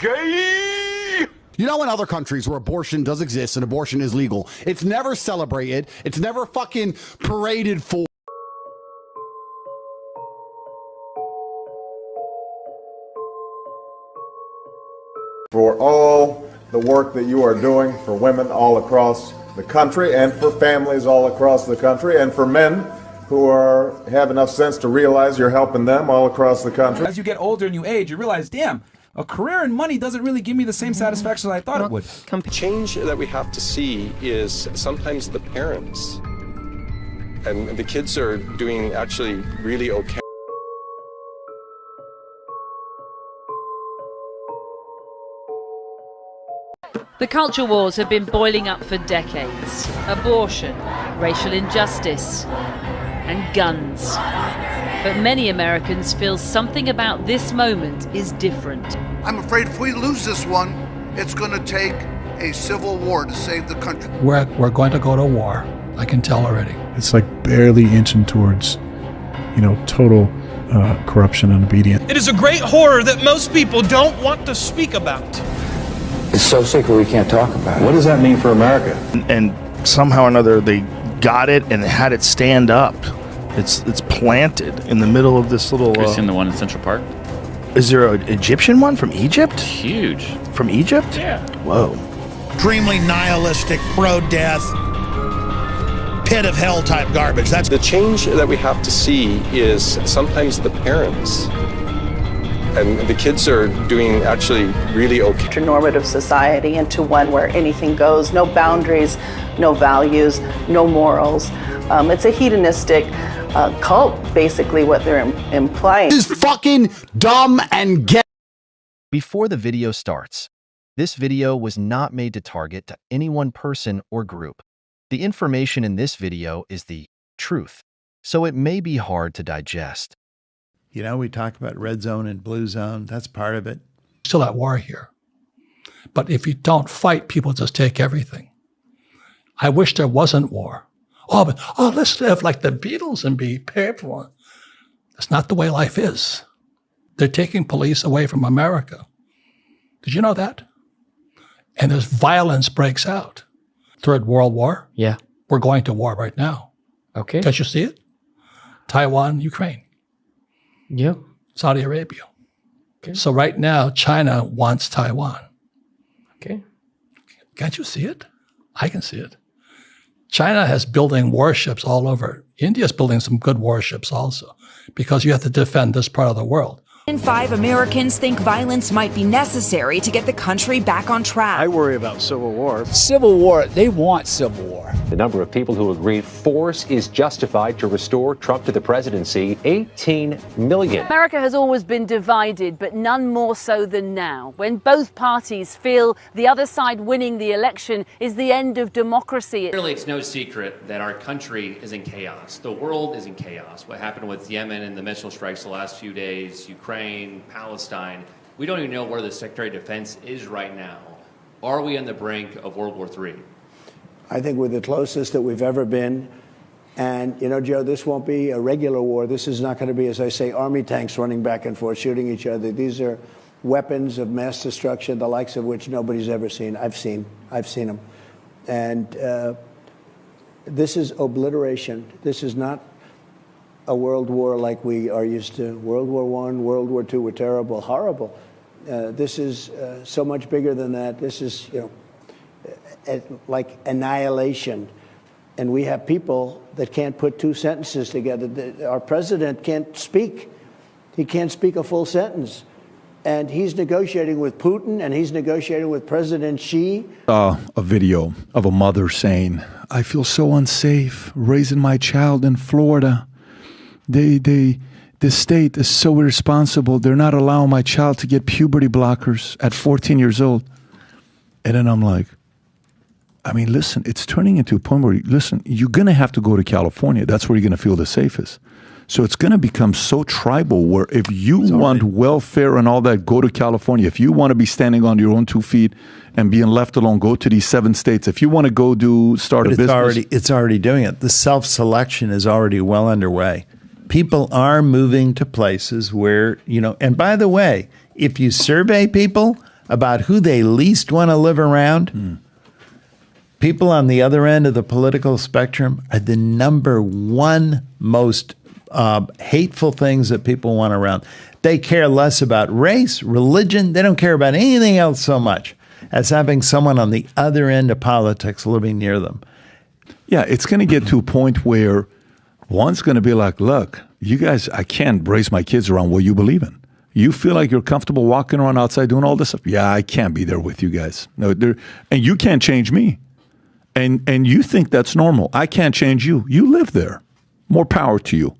Gay! You know, in other countries where abortion does exist and abortion is legal, it's never celebrated, it's never fucking paraded for. For all the work that you are doing for women all across the country and for families all across the country and for men who have enough sense to realize you're helping them all across the country. As you get older and you age, you realize, damn, a career in money doesn't really give me the same satisfaction as I thought it would. The change that we have to see is sometimes the parents. And the kids are doing actually really okay. The culture wars have been boiling up for decades. Abortion, racial injustice, and guns. But many Americans feel something about this moment is different. I'm afraid if we lose this one, it's going to take a civil war to save the country. We're going to go to war. I can tell already. It's like barely inching towards, total corruption and obedience. It is a great horror that most people don't want to speak about. It's so sacred we can't talk about it. What does that mean for America? And somehow or another they got it and had it stand up. It's planted in the middle of this little... Have you seen the one in Central Park? Is there an Egyptian one from Egypt? Huge. From Egypt? Yeah. Whoa. Extremely nihilistic, pro-death, pit of hell type garbage. That's the change that we have to see is sometimes the parents. And the kids are doing actually really okay. Normative society into one where anything goes, no boundaries, no values, no morals. It's a hedonistic cult, basically what they're implying. This is fucking dumb and gay. Before the video starts, this video was not made to target to any one person or group. The information in this video is the truth, so it may be hard to digest. We talk about red zone and blue zone. That's part of it. Still at war here. But if you don't fight, people just take everything. I wish there wasn't war. Let's live like the Beatles and be paid for. That's not the way life is. They're taking police away from America. Did you know that? And there's violence breaks out. Third World War? Yeah. We're going to war right now. Okay. Can't you see it? Taiwan, Ukraine. Yeah. Saudi Arabia. Okay. So right now, China wants Taiwan. Okay. Can't you see it? I can see it. China has building warships all over. India's building some good warships also, because you have to defend this part of the world. 5 Americans think violence might be necessary to get the country back on track. I worry about civil war. Civil war, they want civil war. The number of people who agree force is justified to restore Trump to the presidency, 18 million. America has always been divided, but none more so than now, when both parties feel the other side winning the election is the end of democracy. Clearly, it's no secret that our country is in chaos. The world is in chaos. What happened with Yemen and the missile strikes the last few days, Ukraine, Palestine. We don't even know where the Secretary of Defense is right now. Are we on the brink of World War III? I think we're the closest that we've ever been. And, Joe, this won't be a regular war. This is not going to be, as I say, army tanks running back and forth, shooting each other. These are weapons of mass destruction, the likes of which nobody's ever seen. I've seen them. And this is obliteration. This is not a world war like we are used to. World War I, World War II were terrible, horrible. This is so much bigger than that. This is, like annihilation. And we have people that can't put two sentences together. Our president can't speak. He can't speak a full sentence. And he's negotiating with Putin, and he's negotiating with President Xi. A video of a mother saying, I feel so unsafe raising my child in Florida. The state is so irresponsible. They're not allowing my child to get puberty blockers at 14 years old. And then I'm like, listen, it's turning into a point where, you're going to have to go to California. That's where you're going to feel the safest. So it's going to become so tribal where if you want welfare and all that, go to California. If you want to be standing on your own 2 feet and being left alone, go to these 7 states. If you want to go start a business. It's already doing it. The self-selection is already well underway. People are moving to places where, and by the way, if you survey people, about who they least want to live around, people on the other end of the political spectrum are the number one most hateful things that people want around. They care less about race, religion. They don't care about anything else so much as having someone on the other end of politics living near them. Yeah, it's going to get to a point where one's going to be like, look, you guys, I can't raise my kids around what you believe in. You feel like you're comfortable walking around outside doing all this stuff? Yeah, I can't be there with you guys. No, and you can't change me. And you think that's normal. I can't change you. You live there. More power to you.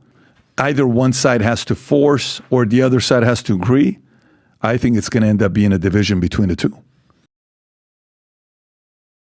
Either one side has to force or the other side has to agree. I think it's going to end up being a division between the two.